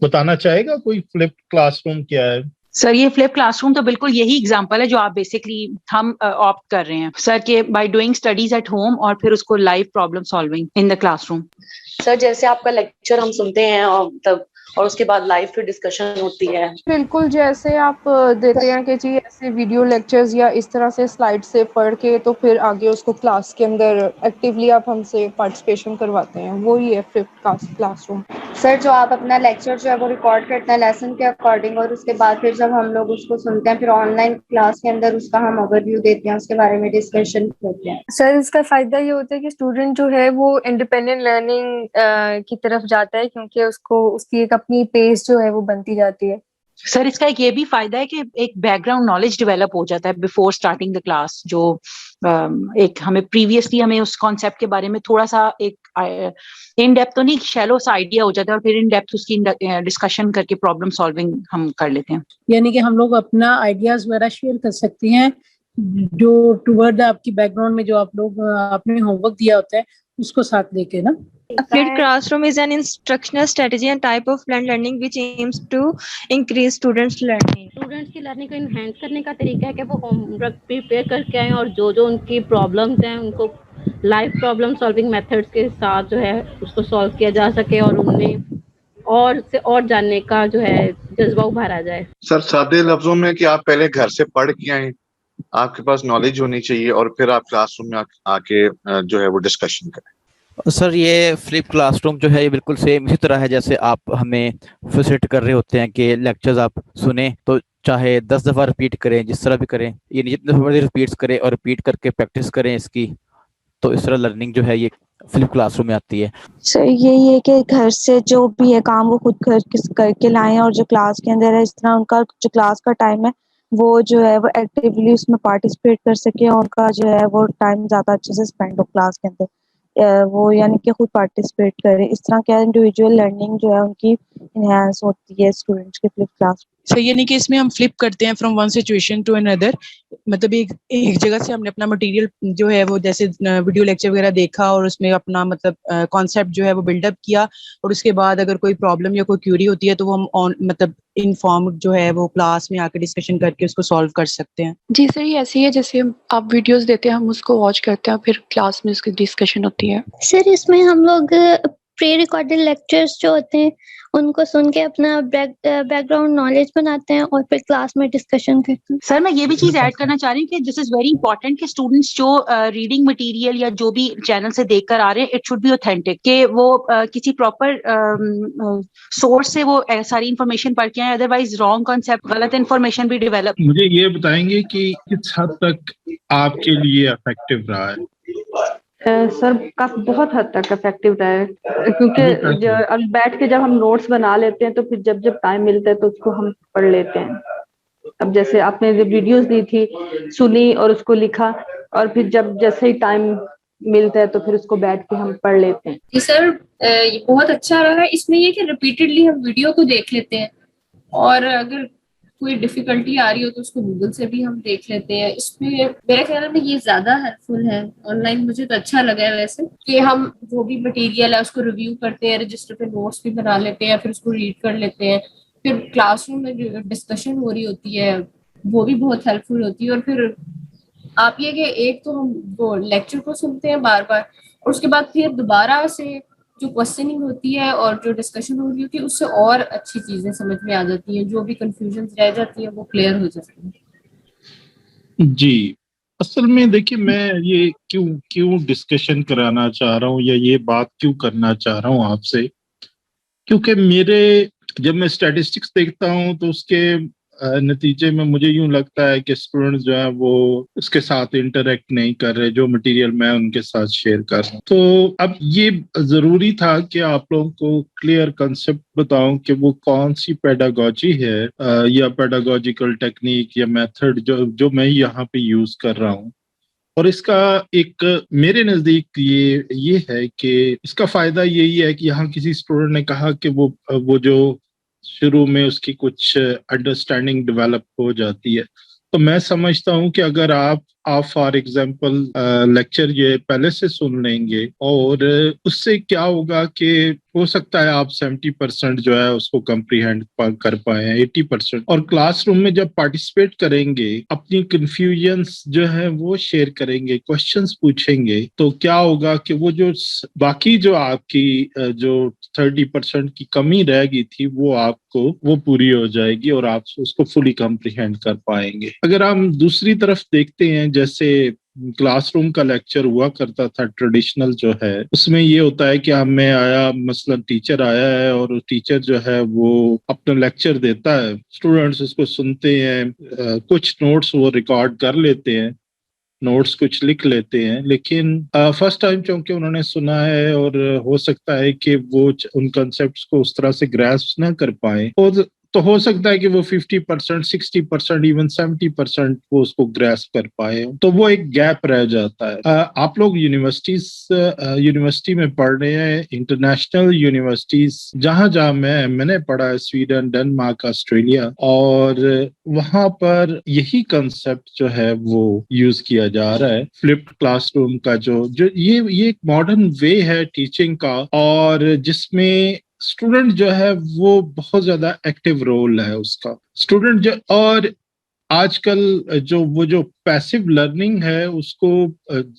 بتانا چاہے گا کوئی فلپڈ کلاس روم کیا ہے؟ سر یہ فلپ کلاس روم تو بالکل یہی اگزامپل ہے جو آپ بیسکلی ہم آپٹ کر رہے ہیں سر کہ by doing studies at home اور پھر اس کو live problem solving in the classroom. Sir جیسے آپ کا لیکچر ہم سنتے ہیں اور اس کے بعد لائیو پھر ڈسکشن ہوتی ہے. بالکل جیسے آپ دیتے ہیں کہ جی ایسے ویڈیو لیکچرز یا اس طرح سے سلائڈ سے پڑھ کے تو پھر آگے اس کو کلاس کے اندر ایکٹیولی آپ ہم سے پارٹیسپیشن کرواتے ہیں, وہی ہے فلپ کلاس روم. سر جو آپ اپنا لیکچر جو ہے وہ ریکارڈ کرتے ہیں لیسن کے اکارڈنگ, اور اس کے بعد پھر جب ہم لوگ اس کو سنتے ہیں پھر آن لائن کلاس کے اندر اس کا ہم اوور ویو دیتے ہیں, اس کے بارے میں ڈسکشن کرتے ہیں. سر اس کا فائدہ یہ ہوتا ہے کہ اسٹوڈنٹ جو ہے وہ انڈیپینڈنٹ لرننگ کی طرف جاتا ہے, کیونکہ اس کو اس کی ایک اپنی پیس جو ہے وہ بنتی جاتی ہے. سر اس کا ایک یہ بھی فائدہ ہے کہ ایک بیک گراؤنڈ نالج ڈیولپ ہو جاتا ہے بیفور اسٹارٹنگ دا کلاس, جو ایک ہمیں پریویسلی ہمیں اس کانسیپٹ کے بارے میں تھوڑا سا ایک ان ڈیپتھ تو نہیں, شیلو سا آئیڈیا ہو جاتا ہے, اور پھر ان ڈیپتھ اس کی ڈسکشن کر کے پرابلم سالونگ ہم کر لیتے ہیں. یعنی کہ ہم لوگ اپنا آئیڈیاز وغیرہ شیئر کر سکتے ہیں جو ٹورڈ آپ کی بیک گراؤنڈ میں جو آپ لوگ آپ نے ہوم ورک دیا ہوتا ہے اس کو ساتھ لے کے نا. A fluid classroom is an instructional strategy and type of blended learning which aims to increase students' learning. Students کی لرننگ کو انہینس کرنے کا طریقہ ہے کہ وہ ہوم ورک پریپیئر کر کے آئیں اور جو ان کی پرابلمس ہیں ان کو لائف پرابلم سالونگ میتھڈس کے ساتھ جو ہے اس کو سالو کیا جا سکے, اور ان میں اور سے اور جاننے کا جو ہے جذبہ ابھارا جائے. سر سادے لفظوں میں کہ آپ پہلے گھر سے پڑھ کے آئیں, آپ کے پاس نالج ہونی چاہیے, اور پھر آپ کلاس روم میں آ کے جو ہے وہ ڈسکشن کریں. سر یہ فلپ کلاس روم جو ہے یہ بالکل سیم اسی طرح ہے جیسے آپ ہمیں فیسیلیٹ کر رہے ہوتے ہیں کہ لیکچرز آپ سنیں تو چاہے 10 دفعہ رپیٹ کریں, جس طرح بھی کریں, یہ جتنے دفعہ رپیٹس کریں اور رپیٹ کر کے پریکٹس کریں اس کی, تو اس طرح لرننگ جو ہے یہ فلپ کلاس روم میں آتی ہے. سر یہی ہے کہ گھر سے جو بھی ہے کام وہ خود کر کے لائیں, اور جو کلاس کے اندر ہے اس طرح ان کا جو کلاس کا ٹائم ہے وہ جو ہے وہ ایکٹیولی اس میں پارٹیسپیٹ کر سکے, اور ان کا جو ہے وہ ٹائم زیادہ اچھے سے اسپینڈ ہو کلاس کے اندر, وہ یعنی کہ خود پارٹیسپیٹ کرے. اس طرح کیا انڈیویجول لرننگ جو ہے ان کی انہینس ہوتی ہے اسٹوڈنٹس کے فلپ کلاس. سر یعنی کہ اس میں ہم فلپ کرتے ہیں فرام ون سچویشن ٹو اندر, مطلب ایک جگہ سے ہم نے اپنا مٹیریل جو ہے وہ جیسے ویڈیو لیکچر وغیرہ دیکھا اور اس میں اپنا مطلب کانسیپٹ جو ہے وہ بلڈ اپ کیا, اور اس کے بعد اگر کوئی پرابلم یا کوئی کیوری ہوتی ہے تو وہ ہم مطلب انفارمڈ جو ہے وہ کلاس میں آ کے ڈسکشن کر کے اس کو سالو کر سکتے ہیں. جی سر یہ ایسے ہی ہے جیسے آپ ویڈیوز دیتے ہیں ہم اس کو واچ کرتے ہیں, پھر کلاس میں اس کی ڈسکشن ہوتی ہے. سر اس میں ہم لوگ پری ریکارڈڈ لیکچرز جو ہوتے ہیں ان کو سن کے اپنا بیک گراؤنڈ نالج بناتے ہیں اور پھر کلاس میں ڈسکشن کرتے ہیں. سر میں یہ بھی چیز ایڈ کرنا چاہ رہی ہوں کہ دس از ویری امپورٹنٹ کہ اسٹوڈنٹس جو ریڈنگ مٹیریل یا جو بھی چینل سے دیکھ کر آ رہے ہیں اٹ شوڈ بی اوتھینٹک, کہ وہ کسی پراپر سورس سے وہ ساری انفارمیشن پڑھ کے آئیں, ادروائز رانگ کانسیپٹ غلط انفارمیشن بھی ڈیولپ. مجھے یہ بتائیں گے کہ کس حد تک آپ کے لیے افیکٹو رہا ہے؟ سر بہت حد تک افیکٹو رہا ہے, کیونکہ بیٹھ کے جب ہم نوٹس بنا لیتے ہیں تو پھر جب ٹائم ملتا ہے تو اس کو ہم پڑھ لیتے ہیں. اب جیسے آپ نے جو ویڈیوز دی تھی سنی اور اس کو لکھا, اور پھر جب جیسے ہی ٹائم ملتا ہے تو پھر اس کو بیٹھ کے ہم پڑھ لیتے ہیں. جی سر یہ بہت اچھا رہا ہے. اس میں یہ کہ ریپیٹڈلی ہم ویڈیو کو دیکھ لیتے ہیں, اور اگر کوئی ڈیفیکلٹی آ رہی ہو تو اس کو گوگل سے بھی ہم دیکھ لیتے ہیں. اس میں میرے خیال میں یہ زیادہ ہیلپ فل ہے. آن لائن مجھے تو اچھا لگا ہے ویسے, کہ ہم جو بھی مٹیریل ہے اس کو ریویو کرتے ہیں, رجسٹر پہ نوٹس بھی بنا لیتے ہیں, پھر اس کو ریڈ کر لیتے ہیں, پھر کلاس روم میں جو ڈسکشن ہو رہی ہوتی ہے وہ بھی بہت ہیلپ فل ہوتی ہے. اور پھر آپ یہ کہ ایک تو ہم وہ لیکچر کو سنتے ہیں بار بار, اور اس کے بعد پھر دوبارہ سے جو کوسچننگ ہوتی ہے اور جو ڈسکشن ہو رہی ہوتی ہے اس سے اور اچھی چیزیں سمجھ میں آ جاتی ہیں, جو بھی کنفیوژنز رہ جاتی ہیں وہ کلیئر ہو جاتی ہیں. جی اصل میں دیکھیے میں یہ کیوں ڈسکشن کرانا چاہ رہا ہوں یا یہ بات کیوں کرنا چاہ رہا ہوں آپ سے, کیونکہ جب میں اسٹیٹسٹکس دیکھتا ہوں تو اس کے نتیجے میں مجھے یوں لگتا ہے کہ اسٹوڈنٹس جو ہیں وہ اس کے ساتھ انٹریکٹ نہیں کر رہے جو مٹیریل میں ان کے ساتھ شیئر کر رہا ہوں. تو اب یہ ضروری تھا کہ آپ لوگوں کو کلیئر کنسپٹ بتاؤں کہ وہ کون سی پیڈاگوجی ہے یا پیڈاگوجیکل ٹیکنیک یا میتھڈ جو میں یہاں پہ یوز کر رہا ہوں. اور اس کا ایک میرے نزدیک یہ ہے کہ اس کا فائدہ یہی ہے کہ یہاں کسی اسٹوڈنٹ نے کہا کہ وہ جو شروع میں اس کی کچھ انڈرسٹینڈنگ ڈیولپ ہو جاتی ہے, تو میں سمجھتا ہوں کہ اگر آپ آپ فار ایگزامپل لیکچر یہ پہلے سے سن لیں گے اور اس سے کیا ہوگا کہ ہو سکتا ہے آپ 70% جو ہے اس کو کمپریہینڈ کر پائیں 80%. اور کلاس روم میں جب پارٹیسپیٹ کریں گے اپنی کنفیوژنس جو ہے وہ شیئر کریں گے, کوشچنس پوچھیں گے, تو کیا ہوگا کہ وہ جو باقی جو آپ کی جو 30% کی کمی رہ گئی تھی وہ آپ کو وہ پوری ہو جائے گی اور آپ اس کو فلی کمپریہینڈ کر پائیں گے. اگر ہم دوسری طرف دیکھتے ہیں, جیسے کلاس روم کا لیکچر ہوا کرتا تھا ٹریڈیشنل جو ہے, اس میں یہ ہوتا ہے کہ ہمیں آیا مثلا ٹیچر آیا ہے اور ٹیچر جو ہے وہ اپنا لیکچر دیتا ہے, اسٹوڈنٹس اس کو سنتے ہیں, کچھ نوٹس وہ ریکارڈ کر لیتے ہیں, نوٹس کچھ لکھ لیتے ہیں, لیکن فرسٹ ٹائم چونکہ انہوں نے سنا ہے اور ہو سکتا ہے کہ وہ ان کنسیپٹس کو اس طرح سے گراسپ نہ کر پائیں, تو ہو سکتا ہے کہ وہ 50%, 60%, ایون 70% وہ اس کو گراسپ کر پائے, تو وہ ایک گیپ رہ جاتا ہے. آپ لوگ یونیورسٹی میں پڑھ رہے ہیں, انٹرنیشنل یونیورسٹیز جہاں جہاں میں نے پڑھا ہے, سویڈن, ڈنمارک, آسٹریلیا, اور وہاں پر یہی کنسپٹ جو ہے وہ یوز کیا جا رہا ہے. فلپڈ کلاس روم کا جو یہ ایک ماڈرن وے ہے ٹیچنگ کا, اور جس میں اسٹوڈنٹ جو ہے وہ بہت زیادہ ایکٹیو رول ہے اس کا. اسٹوڈنٹ جو, اور آج کل جو پیسو لرننگ ہے اس کو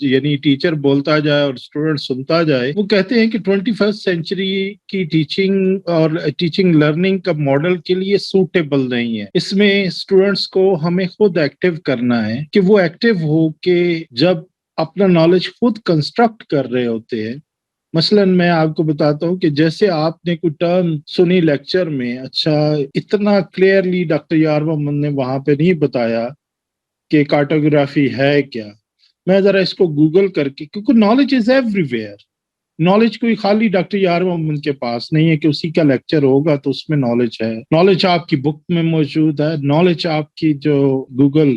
یعنی ٹیچر بولتا جائے اور اسٹوڈنٹ سنتا جائے, وہ کہتے ہیں کہ 21st سینچری کی ٹیچنگ اور ٹیچنگ لرننگ کا ماڈل کے لیے سوٹیبل نہیں ہے. اس میں اسٹوڈنٹس کو ہمیں خود ایکٹیو کرنا ہے کہ وہ ایکٹیو ہو کے جب اپنا نالج خود کنسٹرکٹ کر رہے ہوتے ہیں. مثلا میں آپ کو بتاتا ہوں کہ جیسے آپ نے کوئی ٹرم سنی لیکچر میں, اچھا اتنا کلیئرلی ڈاکٹر یار محمد نے وہاں پہ نہیں بتایا کہ کارٹوگرافی ہے کیا, میں ذرا اس کو گوگل کر کے, کیونکہ knowledge is every where, knowledge کوئی خالی ڈاکٹر یار محمد کے پاس نہیں ہے کہ اسی کا لیکچر ہوگا تو اس میں نالج ہے. نالج آپ کی بک میں موجود ہے, نالج آپ کی جو گوگل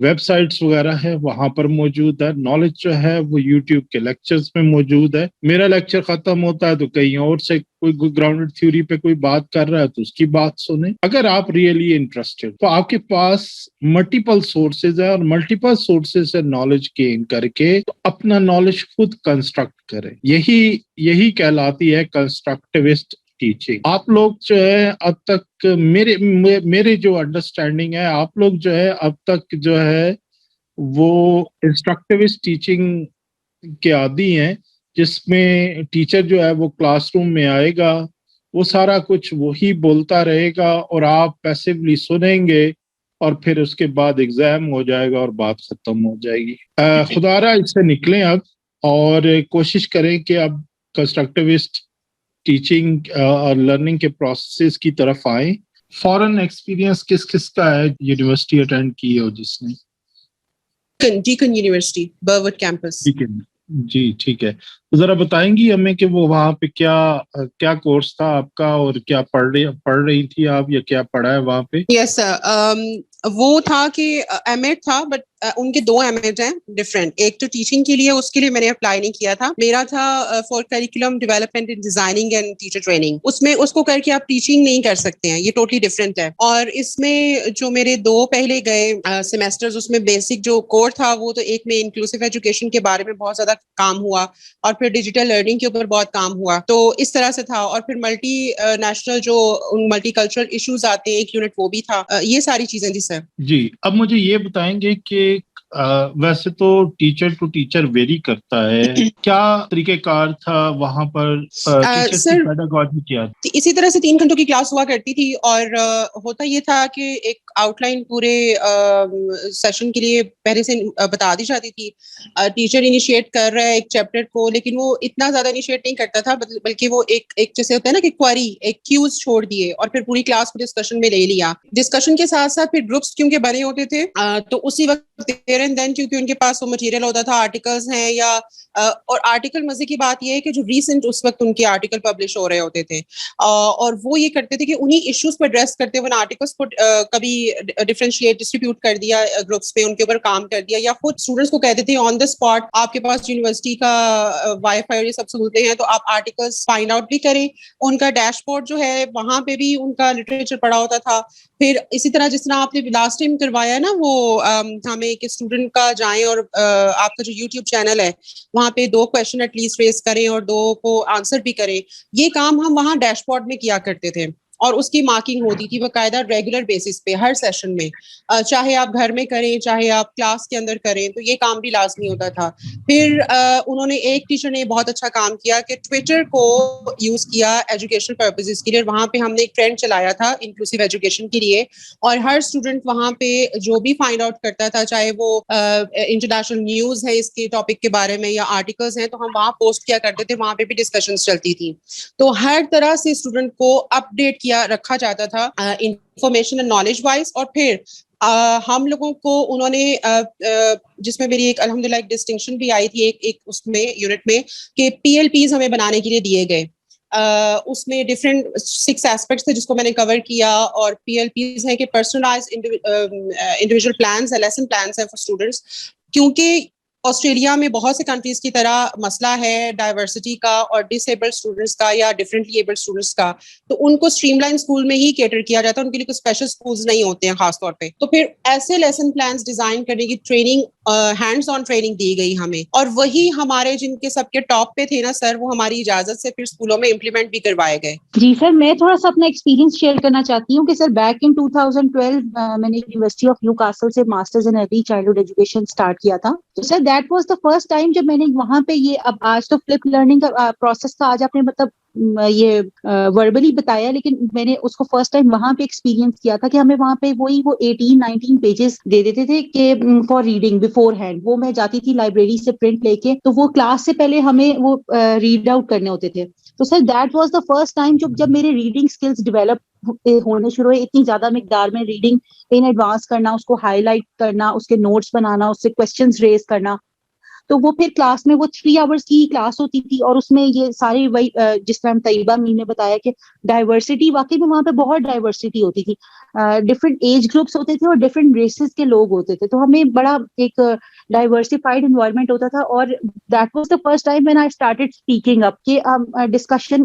ویب سائٹس وغیرہ ہے وہاں پر موجود ہے, نالج جو ہے وہ یوٹیوب کے لیکچرز میں موجود ہے. میرا لیکچر ختم ہوتا ہے تو کہیں اور سے کوئی گراؤنڈڈ تھیوری پہ کوئی بات کر رہا ہے تو اس کی بات سنیں. اگر آپ ریئلی انٹرسٹڈ, تو آپ کے پاس ملٹیپل سورسز ہے, اور ملٹیپل سورسز سے نالج گین کر کے تو اپنا نالج خود کنسٹرکٹ کریں. یہی کہلاتی ہے کنسٹرکٹیوسٹ ٹیچنگ. آپ لوگ جو ہے اب تک میرے جو انڈرسٹینڈنگ ہے, آپ لوگ جو ہے اب تک جو ہے وہ انسٹرکٹیوسٹ ٹیچنگ کے عادی ہیں, جس میں ٹیچر جو ہے وہ کلاس روم میں آئے گا, وہ سارا کچھ وہی بولتا رہے گا اور آپ پیسیولی سنیں گے, اور پھر اس کے بعد ایگزام ہو جائے گا اور بات ختم ہو جائے گی. خدا را اس سے نکلیں اب, اور کوشش کریں کہ اب کنسٹرکٹیوسٹ ٹیچنگ اور لرننگ کے پروسیسز کی طرف آئیں. فورن ایکسپیرینس کس کا ہے یونیورسٹی اٹینڈ کی ہو جس نے؟ ڈیکن یونیورسٹی, برwood کیمپس. جی ٹھیک ہے, ذرا بتائیں گی ہمیں کہ وہ وہاں پہ کیا کورس تھا آپ کا, اور کیا پڑھ رہی تھی آپ, یا کیا پڑھا ہے وہاں پہ؟ یس سر, وہ تھا کہ ایم ایڈ تھا, بٹ ان کے 2 ایم ایڈ ہیں ڈفرینٹ. ایک تو ٹیچنگ کے لیے, اس کے لیے میں نے اپلائی نہیں کیا تھا. میرا تھا for curriculum development in designing and teacher training. اس میں اس کو کر کے آپ ٹیچنگ نہیں کر سکتے ہیں, یہ ٹوٹلی ڈفرینٹ ہے. اور اس میں جو میرے 2 پہلے گئے سیمیسٹرز, اس میں بیسک جو کور تھا وہ تو ایک میں انکلوسیو ایجوکیشن کے بارے میں بہت زیادہ کام ہوا, اور پھر ڈیجیٹل لرننگ کے اوپر بہت کام ہوا, تو اس طرح سے تھا. اور پھر ملٹی نیشنل جو ملٹی کلچرل ایشوز آتے ہیں, ایک یونٹ وہ بھی تھا. یہ ساری چیزیں تھی سر. جی, اب مجھے یہ بتائیں گے کہ ویسے تو ٹیچر ٹو ٹیچر ویری کرتا ہے, کیا طریقہ کار تھا وہاں پر سر؟ اسی طرح سے 3 گھنٹوں کی کلاس ہوا کرتی تھی, اور ہوتا یہ تھا کہ ایک آؤٹ لائن پورے سیشن کے لیے پہلے سے بتا دی جاتی تھی. ٹیچر انیشیٹ کر رہا ہے ایک چیپٹر کو, لیکن وہ اتنا زیادہ انیشیٹ نہیں کرتا تھا, بلکہ وہ ایک جیسے ہوتا ہے نا کہ کوئری, ایک کیوز چھوڑ دیے, اور پھر پوری کلاس کو ڈسکشن میں لے لیا. ڈسکشن کے ساتھ ساتھ پھر گروپس کیونکہ بنے ہوتے تھے, تو اسی وقت دین کیونکہ ان کے پاس وہ مٹیریل ہوتا تھا, آرٹیکلز ہیں یا اور آرٹیکل مزے کی بات یہ ہے کہ جو ریسنٹ اس وقت ان کے آرٹیکل پبلش ہو رہے ہوتے تھے, اور وہ یہ کرتے تھے کہ انہی ایشوز پر ایڈریس کرتے ہوئے آرٹیکلس کو کبھی ڈفرینشیٹ ڈسٹریبیوٹ کر دیا گروپس پہ, ان کے اوپر کام کر دیا, یا خود اسٹوڈنٹس کو کہتے تھے آن دا اسپاٹ آپ کے پاس یونیورسٹی کا وائی فائی اور یہ سب سہولتیں ہیں, تو آپ آرٹیکلس فائنڈ آؤٹ بھی کریں. ان کا ڈیش بورڈ جو ہے وہاں پہ بھی ان کا لٹریچر پڑا ہوتا تھا. پھر اسی طرح جس طرح آپ نے لاسٹ ٹائم کروایا نا, وہ ہمیں کریں کہ اسٹوڈنٹ کا جائیں اور آپ کا جو یوٹیوب چینل ہے وہاں پہ 2 کویشچن ایٹ لیسٹ ریز کریں اور 2 کو آنسر بھی کریں. یہ کام ہم وہاں ڈیش بورڈ میں کیا کرتے تھے اور اس کی مارکنگ ہوتی تھی باقاعدہ ریگولر بیسس پہ ہر سیشن میں, چاہے آپ گھر میں کریں چاہے آپ کلاس کے اندر کریں, تو یہ کام بھی لازمی ہوتا تھا. پھر انہوں نے ایک ٹیچر نے بہت اچھا کام کیا کہ ٹویٹر کو یوز کیا ایجوکیشنل پرپزز کے لیے. وہاں پہ ہم نے ایک ٹرینڈ چلایا تھا انکلوسیو ایجوکیشن کے لیے, اور ہر اسٹوڈنٹ وہاں پہ جو بھی فائنڈ آؤٹ کرتا تھا, چاہے وہ انٹرنیشنل نیوز ہے اس کے ٹاپک کے بارے میں یا آرٹیکلز ہیں, تو ہم وہاں پوسٹ کیا کرتے تھے, وہاں پہ بھی ڈسکشنز چلتی تھی. تو ہر طرح سے اسٹوڈنٹ کو اپ ڈیٹ کیا رکھا جاتا تھا انفارمیشن اینڈ نالج وائز. اور پھر ہم لوگوں کو انہوں نے جس میں میری ایک الحمدللہ ایک ڈسٹنکشن بھی آئی تھی ایک اس میں یونٹ میں, کہ PLPs ہمیں بنانے کے لیے دیے گئے. اس میں ڈفرینٹ 6 ایسپیکٹس تھے جس کو میں نے کور کیا, اور PLPs ہیں کہ پرسنلائزڈ انڈیویجول پلانس ہے, لیسن پلانس ہیں فار اسٹوڈنٹس. کیونکہ آسٹریلیا میں بہت سے کنٹریز کی طرح مسئلہ ہے ڈائیورسٹی کا اور ڈس ایبلڈ اسٹوڈنٹس کا یا ڈفرینٹلی ایبلڈ اسٹوڈنٹس کا, تو ان کو اسٹریم لائن اسکول میں ہی کیٹر کیا جاتا ہے, ان کے لیے کوئی اسپیشل اسکولز نہیں ہوتے ہیں خاص طور پہ. تو پھر ایسے لیسن پلانس ڈیزائن کرنے کی ٹریننگ, ہینڈز آن ٹریننگ دی گئی ہمیں, اور وہی ہمارے جن کے سب کے ٹاپ پہ تھے نا سر, وہ ہماری اجازت سے پھر اسکولوں میں امپلیمنٹ بھی کروائے گئے. جی سر, میں تھوڑا سا اپنا ایکسپیرینس شیئر کرنا چاہتی ہوں کہ سر بیک ان 2012 میں نے یونیورسٹی آف نیو کاسل سے masters in early childhood education start کیا تھا. تو سر that was the first time جب میں نے وہاں پہ یہ, اب آج تو فلپ لرننگ کا پروسیس کا آج آپ نے مطلب یہ وربلی بتایا, لیکن میں نے اس کو فرسٹ ٹائم وہاں پہ ایکسپیرینس کیا تھا کہ ہمیں وہاں پہ وہ 18-19 پیجز دے دیتے تھے کہ فار ریڈنگ بفور ہینڈ. وہ میں جاتی تھی لائبریری سے پرنٹ لے کے, تو وہ کلاس سے پہلے ہمیں وہ ریڈ آؤٹ کرنے ہوتے تھے. تو سر that was the first time جب میرے ریڈنگ اسکلس ڈیولپ ہونے شروع ہوئے, اتنی زیادہ مقدار میں ریڈنگ ان ایڈوانس کرنا, اس کو ہائی لائٹ کرنا, اس کے نوٹس بنانا, اس سے کوشچنز ریز کرنا. تو وہ پھر کلاس میں وہ 3 hours کی کلاس ہوتی تھی, اور اس میں یہ ساری وہی جس طرح طیبہ میم نے بتایا کہ ڈائیورسٹی, واقعی میں وہاں پہ بہت ڈائیورسٹی ہوتی تھی, ڈفرینٹ ایج گروپس ہوتے تھے اور ڈفرینٹ ریسز کے لوگ ہوتے تھے. تو ہمیں بڑا ایک ڈائیورسفائڈ انوائرمنٹ ہوتا تھا, اور that was the first time when I started speaking up کہ ڈسکشن.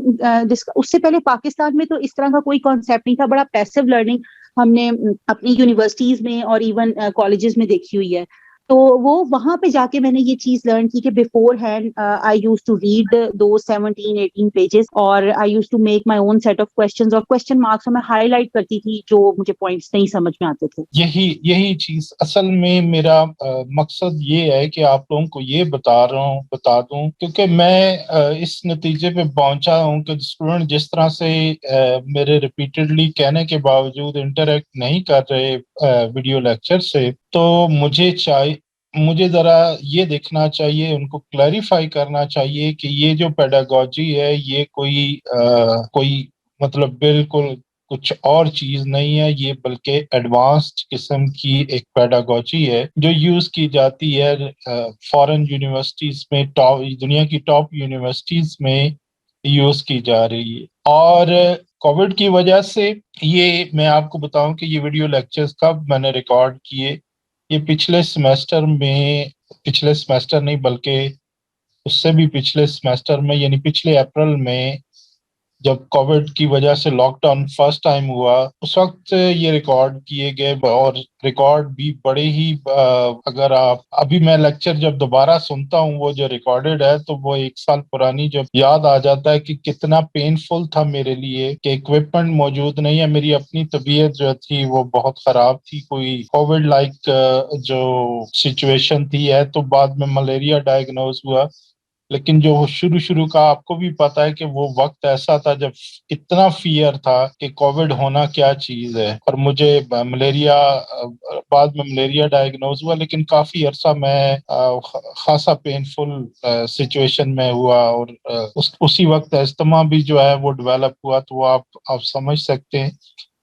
اس سے پہلے پاکستان میں تو اس طرح کا کوئی کانسیپٹ نہیں تھا, بڑا پیسو لرننگ ہم نے اپنی یونیورسٹیز میں اور ایون کالجز میں دیکھی ہوئی ہے. تو وہ وہاں پہ جا کے میں نے یہ چیز لرن کی کہ beforehand I use to read دو 17-18 پیجز, اور I use to make my own set of questions, اور کوسچن مارکس میں ہائی لائٹ کرتی تھی جو مجھے پوائنٹس نہیں سمجھ میں آتے تھے. یہی چیز اصل میں میرا مقصد یہ ہے کہ آپ لوگوں کو یہ بتا دوں کیونکہ میں اس نتیجے پہ پہنچا ہوں کہ اسٹوڈنٹ جس طرح سے میرے ریپیٹڈلی کہنے کے باوجود انٹریکٹ نہیں کر رہے ویڈیو لیکچر سے, تو مجھے ذرا یہ دیکھنا چاہیے, ان کو کلیریفائی کرنا چاہیے کہ یہ جو پیڈاگوجی ہے یہ کوئی مطلب بالکل کچھ اور چیز نہیں ہے, یہ بلکہ ایڈوانسڈ قسم کی ایک پیڈاگوجی ہے جو یوز کی جاتی ہے فارن یونیورسٹیز میں, دنیا کی ٹاپ یونیورسٹیز میں یوز کی جا رہی ہے. اور کووڈ کی وجہ سے یہ میں آپ کو بتاؤں کہ یہ ویڈیو لیکچرز کب میں نے ریکارڈ کیے, یہ پچھلے سیمیسٹر نہیں بلکہ اس سے بھی پچھلے سیمیسٹر میں, یعنی پچھلے اپریل میں جب کووڈ کی وجہ سے لاک ڈاؤن فرسٹ ٹائم ہوا, اس وقت یہ ریکارڈ کیے گئے. اور ریکارڈ بھی بڑے ہی, اگر آپ ابھی میں لیکچر جب دوبارہ سنتا ہوں وہ جو ریکارڈڈ ہے, تو وہ 1 سال پرانی جب یاد آ جاتا ہے کہ کتنا پینفل تھا میرے لیے کہ اکوپمنٹ موجود نہیں ہے. میری اپنی طبیعت جو تھی وہ بہت خراب تھی, کوئی کووڈ لائک جو سچویشن تھی ہے, تو بعد میں ملیریا ڈائگنوز ہوا. لیکن جو شروع کا آپ کو بھی پتا ہے کہ وہ وقت ایسا تھا جب اتنا فیئر تھا کہ کووڈ ہونا کیا چیز ہے, اور مجھے بعد میں ملیریا ڈائگنوز ہوا, لیکن کافی عرصہ میں خاصا پینفل سچویشن میں ہوا, اور اسی وقت استما بھی جو ہے وہ ڈیولپ ہوا, تو وہ آپ سمجھ سکتے ہیں.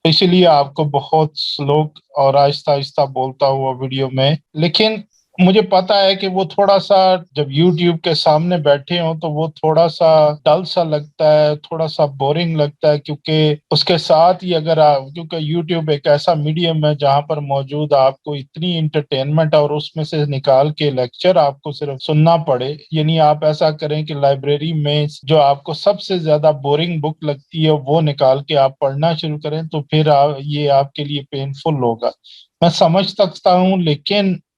اس لیے آپ کو بہت سلو اور آہستہ آہستہ بولتا ہوا ویڈیو میں, لیکن مجھے پتا ہے کہ وہ تھوڑا سا جب یوٹیوب کے سامنے بیٹھے ہوں تو وہ تھوڑا سا ڈل سا لگتا ہے, تھوڑا سا بورنگ لگتا ہے, کیونکہ اس کے ساتھ ہی کیونکہ یوٹیوب ایک ایسا میڈیم ہے جہاں پر موجود آپ کو اتنی انٹرٹینمنٹ, اور اس میں سے نکال کے لیکچر آپ کو صرف سننا پڑے. یعنی آپ ایسا کریں کہ لائبریری میں جو آپ کو سب سے زیادہ بورنگ بک لگتی ہے وہ نکال کے آپ پڑھنا شروع کریں, تو پھر یہ آپ کے لیے پینفل ہوگا. میں سمجھ سکتا ہوں,